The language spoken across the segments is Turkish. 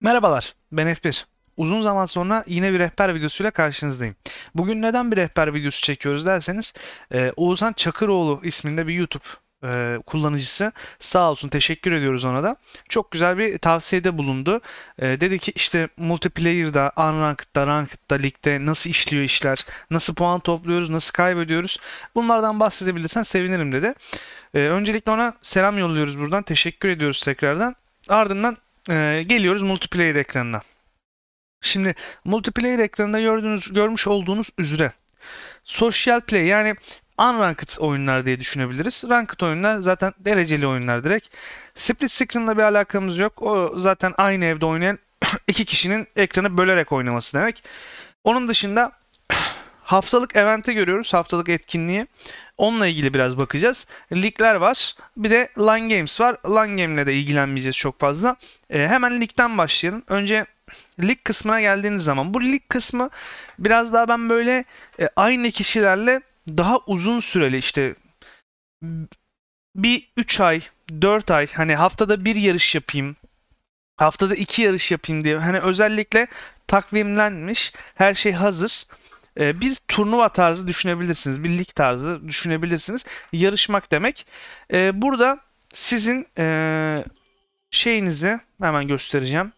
Merhabalar, ben F1. Uzun zaman sonra yine bir rehber videosuyla karşınızdayım. Bugün neden bir rehber videosu çekiyoruz derseniz, Oğuzhan Çakıroğlu isminde bir YouTube kullanıcısı sağ olsun teşekkür ediyoruz ona da. Çok güzel bir tavsiyede bulundu. Dedi ki işte multiplayer'da, unranked'da, ranked'da, ligde nasıl işliyor işler, nasıl puan topluyoruz, nasıl kaybediyoruz. Bunlardan bahsedebilirsen sevinirim dedi. Öncelikle ona selam yolluyoruz buradan. Teşekkür ediyoruz tekrardan. Ardından geliyoruz multiplayer ekranına. Şimdi multiplayer ekranında görmüş olduğunuz üzere social play yani unranked oyunlar diye düşünebiliriz. Ranked oyunlar zaten dereceli oyunlar direkt. Split screen'la bir alakamız yok. O zaten aynı evde oynayan iki kişinin ekranı bölerek oynaması demek. Onun dışında haftalık event'i görüyoruz. Haftalık etkinliği. Onunla ilgili biraz bakacağız. Ligler var. Bir de Line Games var. Line Game'le de ilgilenmeyeceğiz çok fazla. Hemen ligden başlayalım. Önce lig kısmına geldiğiniz zaman. Bu lig kısmı biraz daha ben böyle aynı kişilerle daha uzun süreli işte bir 3 ay, 4 ay hani haftada bir yarış yapayım, haftada 2 yarış yapayım diye hani özellikle takvimlenmiş, her şey hazır. Bir turnuva tarzı düşünebilirsiniz. Bir lig tarzı düşünebilirsiniz. Yarışmak demek. Burada sizin şeyinizi hemen göstereceğim.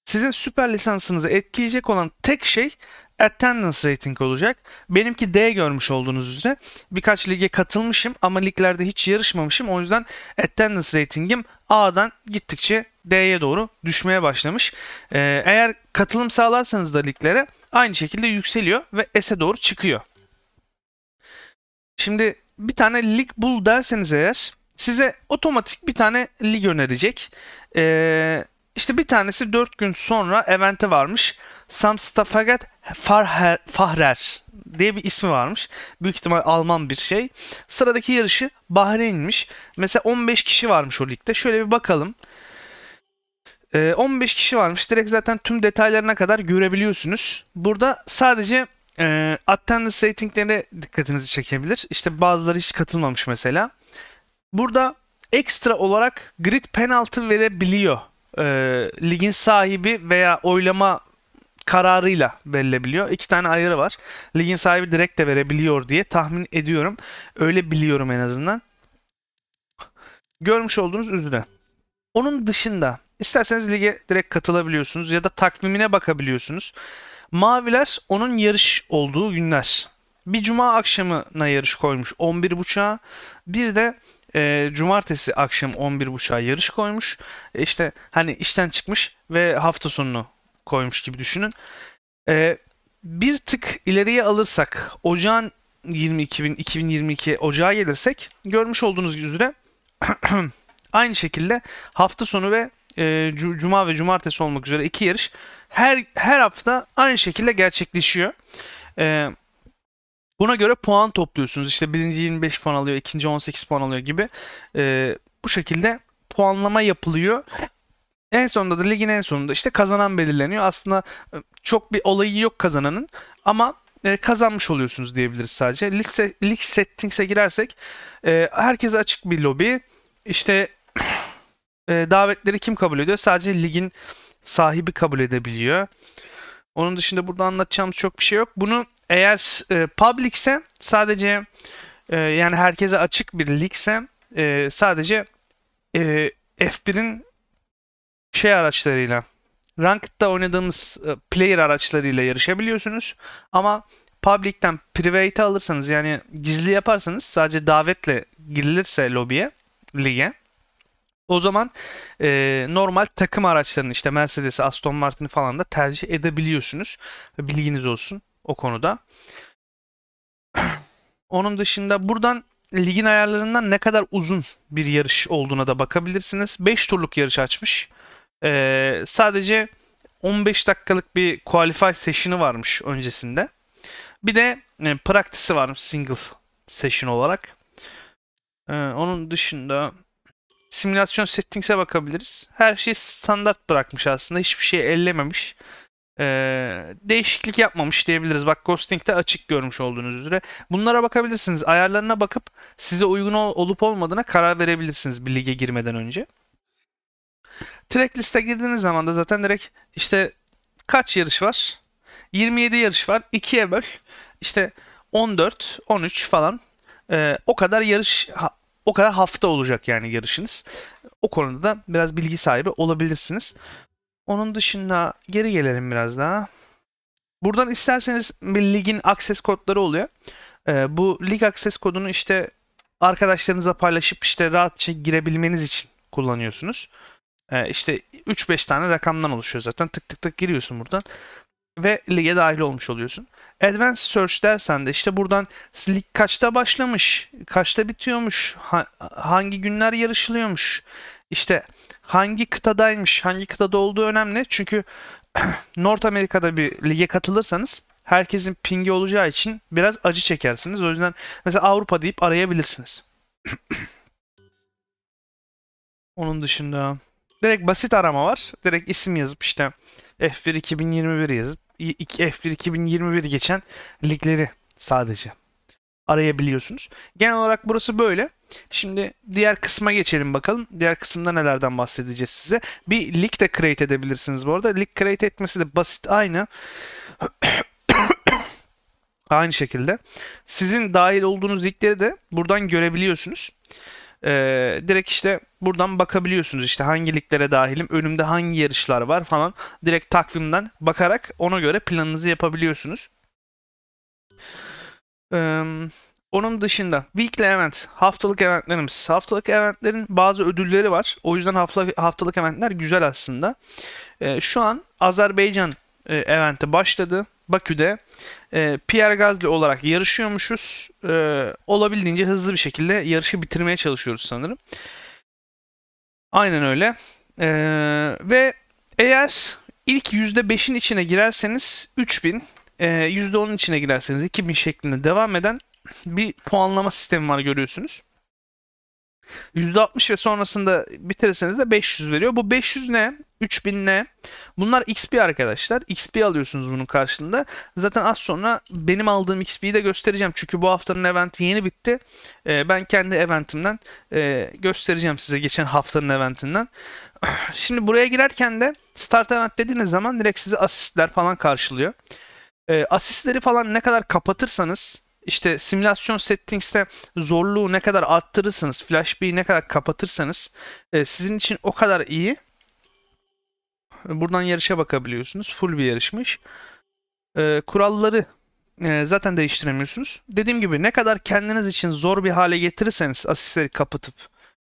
Sizin süper lisansınızı etkileyecek olan tek şey attendance rating olacak. Benimki D görmüş olduğunuz üzere. Birkaç lige katılmışım ama liglerde hiç yarışmamışım. O yüzden attendance ratingim A'dan gittikçe D'ye doğru düşmeye başlamış. Eğer katılım sağlarsanız da liglere aynı şekilde yükseliyor ve S'e doğru çıkıyor. Şimdi bir tane lig bul derseniz eğer size otomatik bir tane lig önerecek. İşte bir tanesi 4 gün sonra evente varmış. Samstafagat Fahrer diye bir ismi varmış. Büyük ihtimal Alman bir şey. Sıradaki yarışı Bahreyn'miş. Mesela 15 kişi varmış o ligde. Şöyle bir bakalım. 15 kişi varmış. Direkt zaten tüm detaylarına kadar görebiliyorsunuz. Burada sadece attendance ratinglerine dikkatinizi çekebilir. İşte bazıları hiç katılmamış mesela. Burada ekstra olarak grid penaltı verebiliyor. E, Ligin sahibi veya oylama kararıyla verilebiliyor. İki tane ayarı var. Ligin sahibi direkt de verebiliyor diye tahmin ediyorum. Öyle biliyorum en azından. Görmüş olduğunuz üzere. Onun dışında isterseniz lige direkt katılabiliyorsunuz ya da takvimine bakabiliyorsunuz. Maviler onun yarış olduğu günler. Bir cuma akşamına yarış koymuş 11.30'a. Bir de cumartesi akşam 11.30'a yarış koymuş. İşte hani işten çıkmış ve hafta sonunu koymuş gibi düşünün. E, Bir tık ileriye alırsak ocağın 2022 Ocağa gelirsek görmüş olduğunuz üzere aynı şekilde hafta sonu ve cuma ve cumartesi olmak üzere iki yarış her hafta aynı şekilde gerçekleşiyor. E, Buna göre puan topluyorsunuz. İşte birinci 25 puan alıyor, ikinci 18 puan alıyor gibi. Bu şekilde puanlama yapılıyor. En sonunda da ligin en sonunda işte kazanan belirleniyor. Aslında çok bir olayı yok kazananın ama kazanmış oluyorsunuz diyebiliriz sadece. Lig settings'e girersek herkese açık bir lobi. İşte davetleri kim kabul ediyor? Sadece ligin sahibi kabul edebiliyor. Onun dışında burada anlatacağımız çok bir şey yok. Bunu eğer public ise sadece yani herkese açık bir ligse sadece F1'in şey araçlarıyla Ranked'da oynadığımız player araçlarıyla yarışabiliyorsunuz. Ama public'ten private alırsanız yani gizli yaparsanız sadece davetle girilirse lobiye, lige o zaman normal takım araçlarını işte Mercedes'i, Aston Martin'i falan da tercih edebiliyorsunuz. Bilginiz olsun o konuda. Onun dışında buradan ligin ayarlarından ne kadar uzun bir yarış olduğuna da bakabilirsiniz. 5 turluk yarış açmış. Sadece 15 dakikalık bir qualify session'ı varmış öncesinde. Bir de practice'i varmış single session olarak. Onun dışında simülasyon settings'e bakabiliriz. Her şey standart bırakmış aslında. Hiçbir şey ellememiş. Değişiklik yapmamış diyebiliriz. Bak Ghosting'de açık görmüş olduğunuz üzere. Bunlara bakabilirsiniz. Ayarlarına bakıp size uygun olup olmadığına karar verebilirsiniz bir lige girmeden önce. Track liste girdiğiniz zaman da zaten direkt işte kaç yarış var? 27 yarış var. 2'ye böl. İşte 14, 13 falan. O kadar yarış, o kadar hafta olacak yani yarışınız. O konuda da biraz bilgi sahibi olabilirsiniz. Onun dışında geri gelelim biraz daha. Buradan isterseniz bir ligin access kodları oluyor. Bu lig access kodunu işte arkadaşlarınızla paylaşıp işte rahatça girebilmeniz için kullanıyorsunuz. İşte 3-5 tane rakamdan oluşuyor zaten. Tık tık tık giriyorsun buradan ve lige dahil olmuş oluyorsun. Advanced Search dersen de işte buradan lig kaçta başlamış, kaçta bitiyormuş, hangi günler yarışılıyormuş, işte hangi kıtadaymış, hangi kıtada olduğu önemli. Çünkü North Amerika'da bir lige katılırsanız herkesin pingi olacağı için biraz acı çekersiniz. O yüzden mesela Avrupa deyip arayabilirsiniz. Onun dışında direkt basit arama var. Direkt isim yazıp işte F1 2021 yazıp F1 2021 geçen ligleri sadece arayabiliyorsunuz. Genel olarak burası böyle. Şimdi diğer kısma geçelim bakalım. Diğer kısımda nelerden bahsedeceğiz size. Bir lig de create edebilirsiniz bu arada. Lig create etmesi de basit, aynı. Aynı şekilde. Sizin dahil olduğunuz ligleri de buradan görebiliyorsunuz. Direkt işte buradan bakabiliyorsunuz işte hangi liglere dahilim, önümde hangi yarışlar var falan. Direkt takvimden bakarak ona göre planınızı yapabiliyorsunuz. Ee, Onun dışında weekly event, haftalık eventlerimiz. Haftalık eventlerin bazı ödülleri var. O yüzden haftalık eventler güzel aslında. Şu an Azerbaycan eventi başladı. Bakü'de Pierre Gasly olarak yarışıyormuşuz. Olabildiğince hızlı bir şekilde yarışı bitirmeye çalışıyoruz sanırım. Aynen öyle. Ve eğer ilk %5'in içine girerseniz 3000, %10'un içine girerseniz 2000 şeklinde devam eden bir puanlama sistemi var, görüyorsunuz. %60 ve sonrasında bitirirseniz de 500 veriyor. Bu 500 ne? 3000 ne? Bunlar XP arkadaşlar. XP alıyorsunuz bunun karşılığında. Zaten az sonra benim aldığım XP'yi de göstereceğim. Çünkü bu haftanın eventi yeni bitti. Ben kendi eventimden göstereceğim size, geçen haftanın eventinden. Şimdi buraya girerken de Start Event dediğiniz zaman direkt size asistler falan karşılıyor. Asistleri falan ne kadar kapatırsanız, işte simülasyon settings'te zorluğu ne kadar arttırırsanız, Flash B'yi ne kadar kapatırsanız sizin için o kadar iyi. Buradan yarışa bakabiliyorsunuz. Full bir yarışmış. Kuralları zaten değiştiremiyorsunuz. Dediğim gibi ne kadar kendiniz için zor bir hale getirirseniz asistleri kapatıp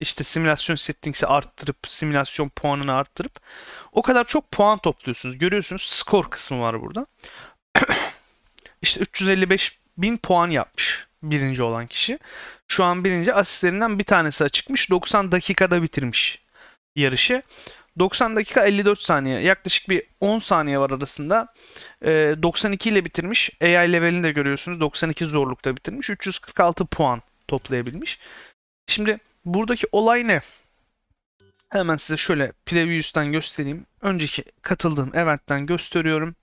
işte simülasyon settings'i arttırıp simülasyon puanını arttırıp o kadar çok puan topluyorsunuz. Görüyorsunuz, skor kısmı var burada. İşte 355 bin puan yapmış birinci olan kişi. Şu an birinci, asistlerinden bir tanesi açıkmış. 90 dakikada bitirmiş yarışı. 90 dakika 54 saniye. Yaklaşık bir 10 saniye var arasında. 92 ile bitirmiş. AI levelini de görüyorsunuz. 92 zorlukta bitirmiş. 346 puan toplayabilmiş. Şimdi buradaki olay ne? Hemen size şöyle previews'tan göstereyim. Önceki katıldığım eventten gösteriyorum.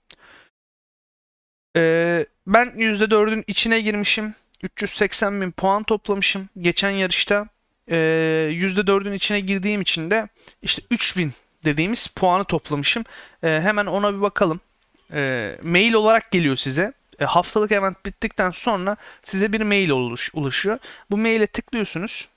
Ben %4'ün içine girmişim. 380 bin puan toplamışım geçen yarışta. %4'ün içine girdiğim için de işte 3000 dediğimiz puanı toplamışım. Hemen ona bir bakalım. Mail olarak geliyor size. Haftalık event bittikten sonra size bir mail ulaşıyor. Bu maile tıklıyorsunuz.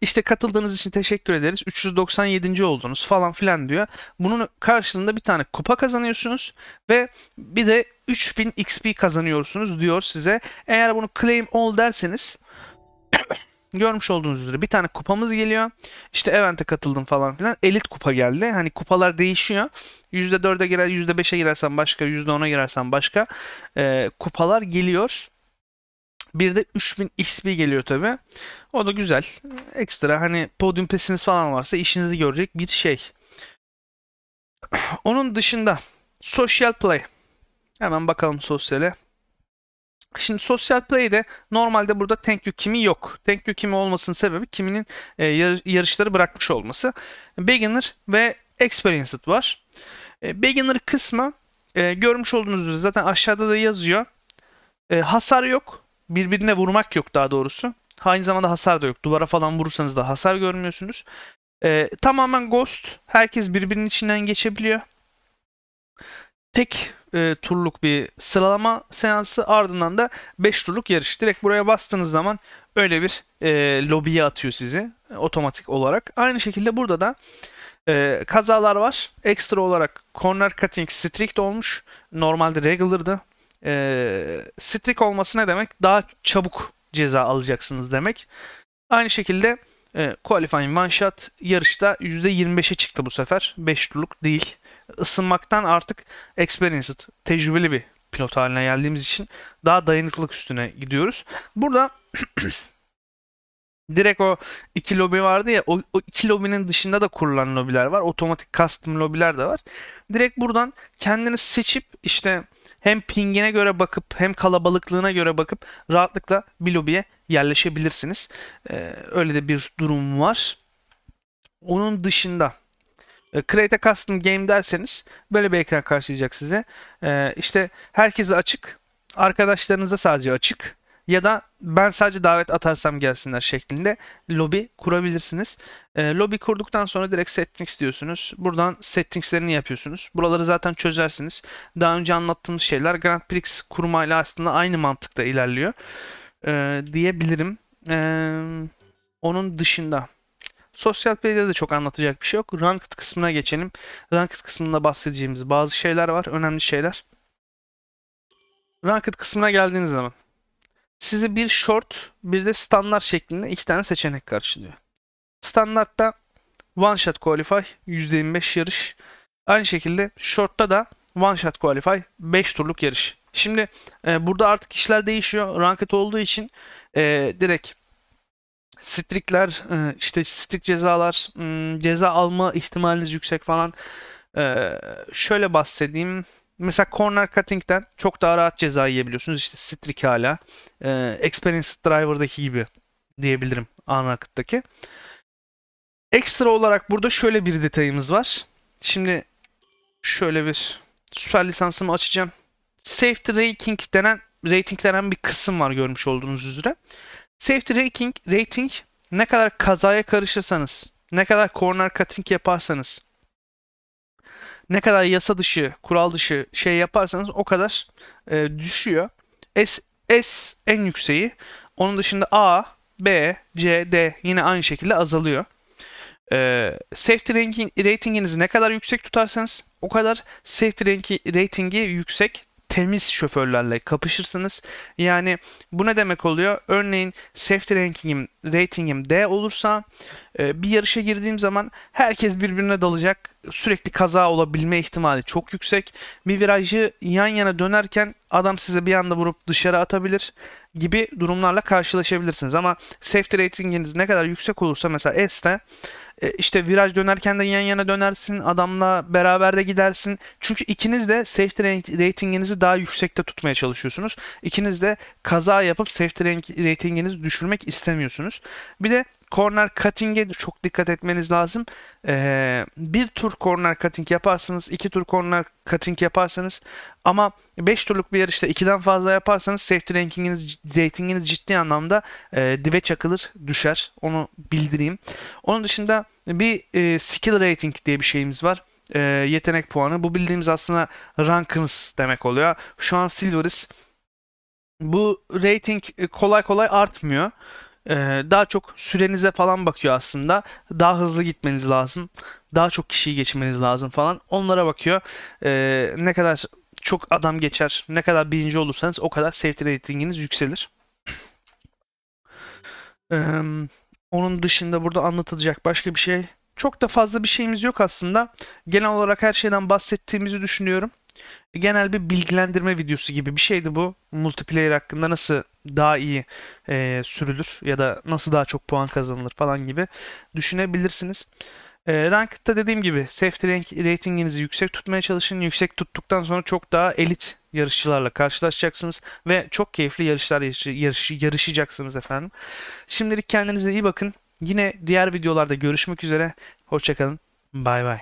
İşte katıldığınız için teşekkür ederiz. 397. oldunuz falan filan diyor. Bunun karşılığında bir tane kupa kazanıyorsunuz ve bir de 3000 XP kazanıyorsunuz diyor size. Eğer bunu claim all derseniz görmüş olduğunuz üzere bir tane kupamız geliyor. İşte event'e katıldım falan filan. Elit kupa geldi. Hani kupalar değişiyor. %4'e girer, %5'e girersen başka, %10'a girersen başka kupalar geliyor. Bir de 3000 XP geliyor tabi. O da güzel. Ekstra hani podium pesiniz falan varsa işinizi görecek bir şey. Onun dışında Social Play. Hemen bakalım sosyale. Şimdi Social Play'de normalde burada Thank You kimi yok. Thank You kimi olmasının sebebi kiminin yarışları bırakmış olması. Beginner ve Experienced var. Beginner kısmı görmüş olduğunuz üzere zaten aşağıda da yazıyor. Hasar yok. Birbirine vurmak yok daha doğrusu. Aynı zamanda hasar da yok. Duvara falan vurursanız da hasar görmüyorsunuz. Tamamen Ghost. Herkes birbirinin içinden geçebiliyor. Tek turluk bir sıralama seansı, ardından da 5 turluk yarış. Direkt buraya bastığınız zaman öyle bir lobiye atıyor sizi otomatik olarak. Aynı şekilde burada da kazalar var. Ekstra olarak corner cutting strict olmuş. Normalde regular'dı. Strict olması ne demek? Daha çabuk ceza alacaksınız demek. Aynı şekilde qualifying one shot yarışta %25'e çıktı bu sefer. 5 turluk değil. Isınmaktan artık experienced, tecrübeli bir pilot haline geldiğimiz için daha dayanıklılık üstüne gidiyoruz. Burada direkt o iki lobi vardı ya, o iki lobinin dışında da kurulan lobiler var. Otomatik custom lobiler de var. Direkt buradan kendiniz seçip işte hem pingine göre bakıp hem kalabalıklığına göre bakıp rahatlıkla bir lobiye yerleşebilirsiniz. Öyle de bir durum var. Onun dışında Create a Custom Game derseniz böyle bir ekran karşılayacak size. İşte herkese açık, arkadaşlarınıza sadece açık ya da ben sadece davet atarsam gelsinler şeklinde lobi kurabilirsiniz. Lobi kurduktan sonra direkt settings diyorsunuz. Buradan settingslerini yapıyorsunuz. Buraları zaten çözersiniz. Daha önce anlattığımız şeyler Grand Prix kurmayla aslında aynı mantıkta ilerliyor diyebilirim. Onun dışında sosyal medyada da çok anlatacak bir şey yok. Ranked kısmına geçelim. Ranked kısmında bahsedeceğimiz bazı şeyler var. Önemli şeyler. Ranked kısmına geldiğiniz zaman size bir short, bir de standart şeklinde iki tane seçenek karşılıyor. Standartta one shot qualify %25 yarış. Aynı şekilde short'ta da one shot qualify 5 turluk yarış. Şimdi burada artık işler değişiyor. Ranked olduğu için direkt strikler, işte strik cezalar, ceza alma ihtimaliniz yüksek falan. Şöyle bahsedeyim. Mesela corner cutting'den çok daha rahat ceza yiyebiliyorsunuz. İşte strik hala. Experienced Driver'daki gibi diyebilirim Unracked'daki. Ekstra olarak burada şöyle bir detayımız var. Şimdi şöyle bir süper lisansımı açacağım. Safety rating denen bir kısım var görmüş olduğunuz üzere. Safety rating ne kadar kazaya karışırsanız, ne kadar corner cutting yaparsanız, ne kadar yasa dışı, kural dışı şey yaparsanız o kadar düşüyor. S en yükseği. Onun dışında A, B, C, D yine aynı şekilde azalıyor. Safety ratinginizi ne kadar yüksek tutarsanız o kadar safety ratingi yüksek temiz şoförlerle kapışırsınız. Yani bu ne demek oluyor? Örneğin safety ratingim D olursa bir yarışa girdiğim zaman herkes birbirine dalacak. Sürekli kaza olabilme ihtimali çok yüksek. Bir virajı yan yana dönerken adam size bir anda vurup dışarı atabilir gibi durumlarla karşılaşabilirsiniz. Ama safety ratinginiz ne kadar yüksek olursa mesela S'te işte viraj dönerken de yan yana dönersin, adamla beraber de gidersin. Çünkü ikiniz de safety ratinginizi daha yüksekte tutmaya çalışıyorsunuz. İkiniz de kaza yapıp safety ratinginizi düşürmek istemiyorsunuz. Bir de corner cutting'e çok dikkat etmeniz lazım. Bir tur corner cutting yaparsınız, iki tur corner cutting yaparsanız ama 5 turluk bir yarışta 2'den fazla yaparsanız safety ratinginiz ciddi anlamda dibe çakılır, düşer. Onu bildireyim. Onun dışında bir skill rating diye bir şeyimiz var. Yetenek puanı. Bu bildiğimiz aslında rankınız demek oluyor. Şu an silver'ız. Bu rating kolay kolay artmıyor. Daha çok sürenize falan bakıyor aslında. Daha hızlı gitmeniz lazım. Daha çok kişiyi geçmeniz lazım falan. Onlara bakıyor. Ne kadar çok adam geçer, ne kadar birinci olursanız o kadar safety ratinginiz yükselir. Ee, Onun dışında burada anlatılacak başka bir şey çok da fazla bir şeyimiz yok aslında. Genel olarak her şeyden bahsettiğimizi düşünüyorum. Genel bir bilgilendirme videosu gibi bir şeydi bu. Multiplayer hakkında nasıl daha iyi sürülür ya da nasıl daha çok puan kazanılır falan gibi düşünebilirsiniz. Ranked'da dediğim gibi safety ratinginizi yüksek tutmaya çalışın. Yüksek tuttuktan sonra çok daha elit yarışçılarla karşılaşacaksınız ve çok keyifli yarışlar yarışacaksınız efendim. Şimdilik kendinize iyi bakın. Yine diğer videolarda görüşmek üzere. Hoşçakalın. Bay bay.